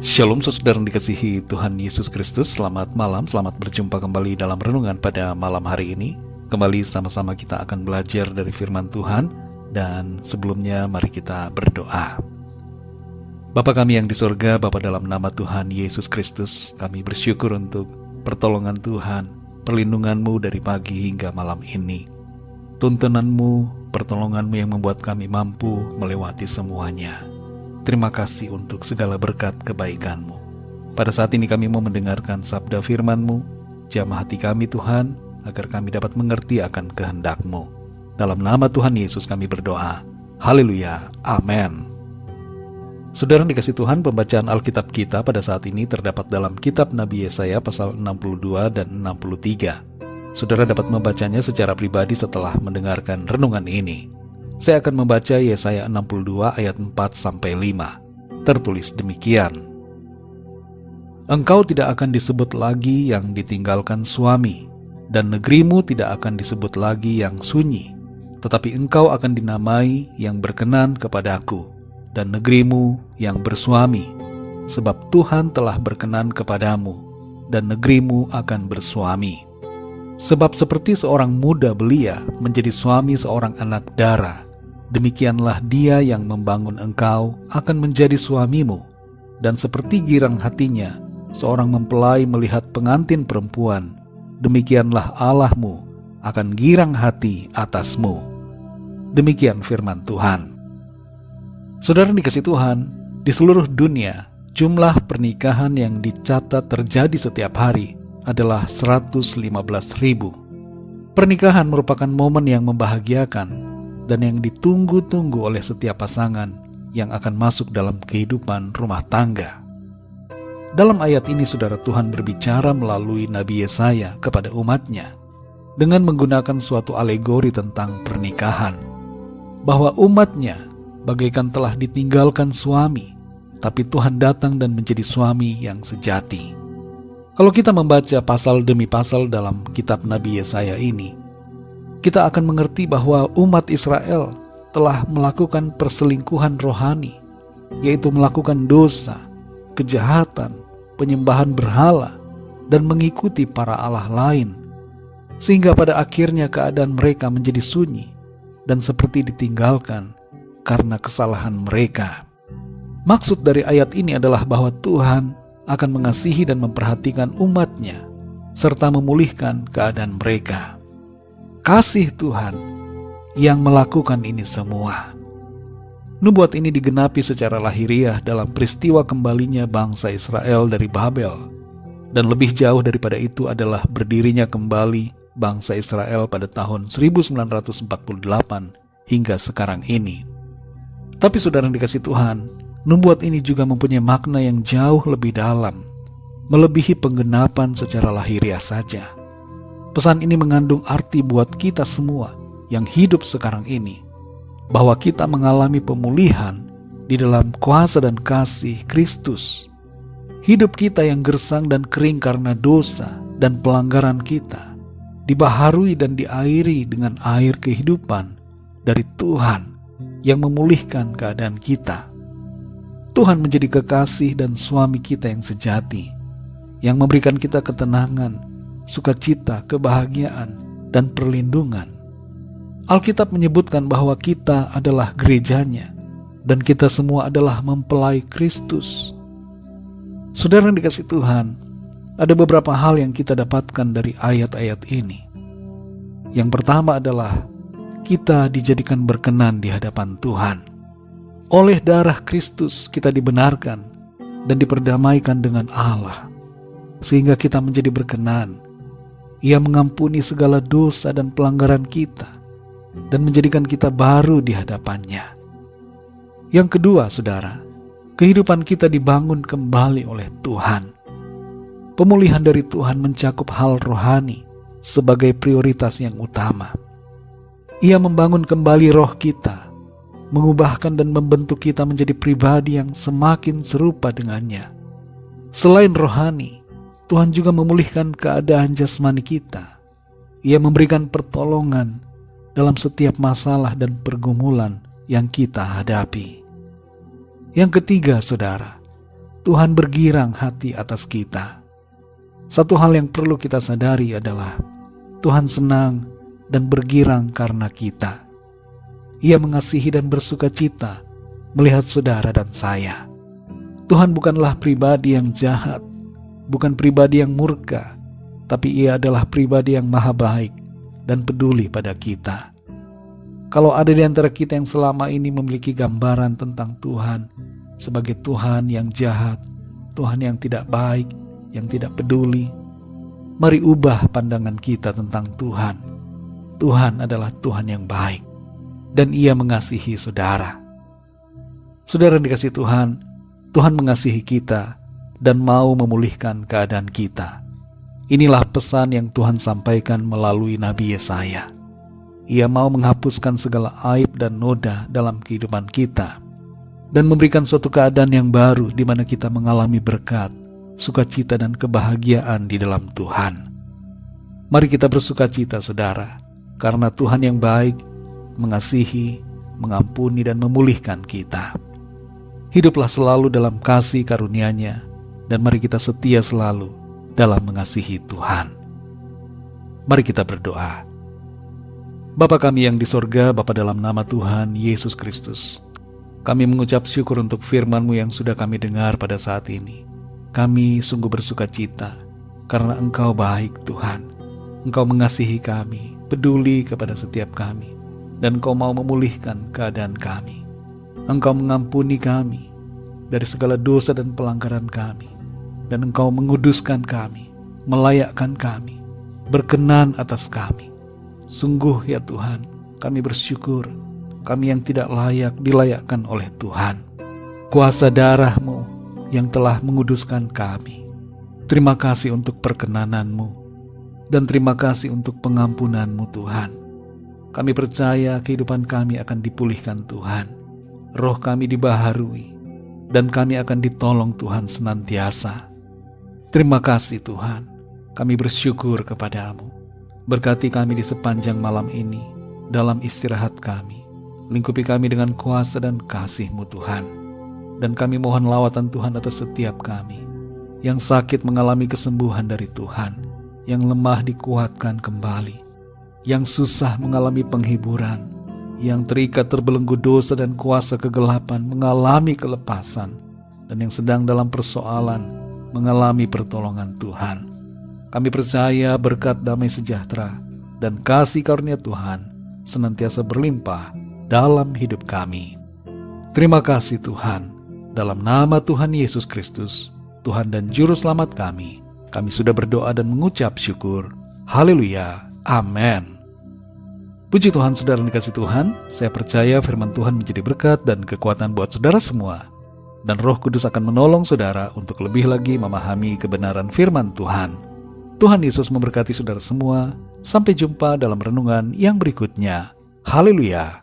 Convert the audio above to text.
Shalom saudara yang dikasihi Tuhan Yesus Kristus. Selamat malam, selamat berjumpa kembali dalam renungan pada malam hari ini. Kembali sama-sama kita akan belajar dari firman Tuhan. Dan sebelumnya mari kita berdoa. Bapa kami yang di sorga, Bapa dalam nama Tuhan Yesus Kristus, kami bersyukur untuk pertolongan Tuhan, perlindungan-Mu dari pagi hingga malam ini. Tuntunan-Mu, pertolongan-Mu yang membuat kami mampu melewati semuanya. Terima kasih untuk segala berkat kebaikan-Mu. Pada saat ini kami mau mendengarkan sabda firman-Mu. Jamah hati kami Tuhan, agar kami dapat mengerti akan kehendak-Mu. Dalam nama Tuhan Yesus kami berdoa. Haleluya. Amin. Saudara dikasih Tuhan, pembacaan Alkitab kita pada saat ini terdapat dalam kitab Nabi Yesaya pasal 62 dan 63. Saudara dapat membacanya secara pribadi setelah mendengarkan renungan ini. Saya akan membaca Yesaya 62 ayat 4-5. Tertulis demikian. Engkau tidak akan disebut lagi yang ditinggalkan suami, dan negerimu tidak akan disebut lagi yang sunyi, tetapi engkau akan dinamai yang berkenan kepadaku, dan negerimu yang bersuami, sebab Tuhan telah berkenan kepadamu, dan negerimu akan bersuami. Sebab seperti seorang muda belia menjadi suami seorang anak dara, demikianlah dia yang membangun engkau akan menjadi suamimu. Dan seperti girang hatinya seorang mempelai melihat pengantin perempuan, demikianlah Allahmu akan girang hati atasmu. Demikian firman Tuhan. Saudara dikasih Tuhan, di seluruh dunia jumlah pernikahan yang dicatat terjadi setiap hari adalah 115.000. Pernikahan merupakan momen yang membahagiakan dan yang ditunggu-tunggu oleh setiap pasangan yang akan masuk dalam kehidupan rumah tangga. Dalam ayat ini saudara, Tuhan berbicara melalui Nabi Yesaya kepada umatnya dengan menggunakan suatu alegori tentang pernikahan, bahwa umatnya bagaikan telah ditinggalkan suami, tapi Tuhan datang dan menjadi suami yang sejati. Kalau kita membaca pasal demi pasal dalam kitab Nabi Yesaya ini, kita akan mengerti bahwa umat Israel telah melakukan perselingkuhan rohani, yaitu melakukan dosa, kejahatan, penyembahan berhala, dan mengikuti para allah lain, sehingga pada akhirnya keadaan mereka menjadi sunyi dan seperti ditinggalkan karena kesalahan mereka. Maksud dari ayat ini adalah bahwa Tuhan akan mengasihi dan memperhatikan umatnya, serta memulihkan keadaan mereka. Kasih Tuhan yang melakukan ini semua. Nubuat ini digenapi secara lahiriah dalam peristiwa kembalinya bangsa Israel dari Babel. Dan lebih jauh daripada itu adalah berdirinya kembali bangsa Israel pada tahun 1948 hingga sekarang ini. Tapi saudara yang dikasih Tuhan, nubuat ini juga mempunyai makna yang jauh lebih dalam, melebihi penggenapan secara lahiriah saja. Pesan ini mengandung arti buat kita semua yang hidup sekarang ini, bahwa kita mengalami pemulihan di dalam kuasa dan kasih Kristus. Hidup kita yang gersang dan kering karena dosa dan pelanggaran kita, dibaharui dan diairi dengan air kehidupan dari Tuhan yang memulihkan keadaan kita. Tuhan menjadi kekasih dan suami kita yang sejati, yang memberikan kita ketenangan, sukacita, kebahagiaan, dan perlindungan. Alkitab menyebutkan bahwa kita adalah gerejanya, dan kita semua adalah mempelai Kristus. Saudara yang dikasih Tuhan, ada beberapa hal yang kita dapatkan dari ayat-ayat ini. Yang pertama adalah kita dijadikan berkenan di hadapan Tuhan. Oleh darah Kristus kita dibenarkan dan diperdamaikan dengan Allah, sehingga kita menjadi berkenan. Ia mengampuni segala dosa dan pelanggaran kita dan menjadikan kita baru di hadapannya. Yang kedua, saudara, kehidupan kita dibangun kembali oleh Tuhan. Pemulihan dari Tuhan mencakup hal rohani sebagai prioritas yang utama. Ia membangun kembali roh kita, mengubahkan dan membentuk kita menjadi pribadi yang semakin serupa dengannya. Selain rohani, Tuhan juga memulihkan keadaan jasmani kita. Ia memberikan pertolongan dalam setiap masalah dan pergumulan yang kita hadapi. Yang ketiga, saudara, Tuhan bergirang hati atas kita. Satu hal yang perlu kita sadari adalah Tuhan senang dan bergirang karena kita. Ia mengasihi dan bersuka cita melihat saudara dan saya. Tuhan bukanlah pribadi yang jahat, bukan pribadi yang murka, tapi Ia adalah pribadi yang maha baik dan peduli pada kita. Kalau ada di antara kita yang selama ini memiliki gambaran tentang Tuhan sebagai Tuhan yang jahat, Tuhan yang tidak baik, yang tidak peduli, mari ubah pandangan kita tentang Tuhan. Tuhan adalah Tuhan yang baik, dan Ia mengasihi saudara. Saudara yang dikasihi Tuhan, Tuhan mengasihi kita dan mau memulihkan keadaan kita. Inilah pesan yang Tuhan sampaikan melalui Nabi Yesaya. Ia mau menghapuskan segala aib dan noda dalam kehidupan kita dan memberikan suatu keadaan yang baru di mana kita mengalami berkat, sukacita dan kebahagiaan di dalam Tuhan. Mari kita bersukacita, saudara, karena Tuhan yang baik, mengasihi, mengampuni dan memulihkan kita. Hiduplah selalu dalam kasih karunia-Nya, dan mari kita setia selalu dalam mengasihi Tuhan. Mari kita berdoa. Bapa kami yang di sorga, Bapa dalam nama Tuhan Yesus Kristus, kami mengucap syukur untuk firman-Mu yang sudah kami dengar pada saat ini. Kami sungguh bersuka cita karena Engkau baik, Tuhan. Engkau mengasihi kami, peduli kepada setiap kami, dan Engkau mau memulihkan keadaan kami. Engkau mengampuni kami dari segala dosa dan pelanggaran kami, dan Engkau menguduskan kami, melayakkan kami, berkenan atas kami. Sungguh ya Tuhan, kami bersyukur, kami yang tidak layak dilayakkan oleh Tuhan. Kuasa darah-Mu yang telah menguduskan kami. Terima kasih untuk perkenanan-Mu, dan terima kasih untuk pengampunan-Mu Tuhan. Kami percaya kehidupan kami akan dipulihkan Tuhan. Roh kami dibaharui, dan kami akan ditolong Tuhan senantiasa. Terima kasih Tuhan, kami bersyukur kepada-Mu. Berkati kami di sepanjang malam ini, dalam istirahat kami. Lingkupi kami dengan kuasa dan kasih-Mu Tuhan. Dan kami mohon lawatan Tuhan atas setiap kami. Yang sakit mengalami kesembuhan dari Tuhan. Yang lemah dikuatkan kembali. Yang susah mengalami penghiburan. Yang terikat terbelenggu dosa dan kuasa kegelapan mengalami kelepasan. Dan yang sedang dalam persoalan mengalami pertolongan Tuhan. Kami percaya berkat damai sejahtera dan kasih karunia Tuhan senantiasa berlimpah dalam hidup kami. Terima kasih Tuhan, dalam nama Tuhan Yesus Kristus, Tuhan dan Juru Selamat kami sudah berdoa dan mengucap syukur. Haleluya, amin. Puji Tuhan, saudara yang dikasihi Tuhan, saya percaya firman Tuhan menjadi berkat dan kekuatan buat saudara semua. Dan Roh Kudus akan menolong saudara untuk lebih lagi memahami kebenaran firman Tuhan. Tuhan Yesus memberkati saudara semua. Sampai jumpa dalam renungan yang berikutnya. Haleluya.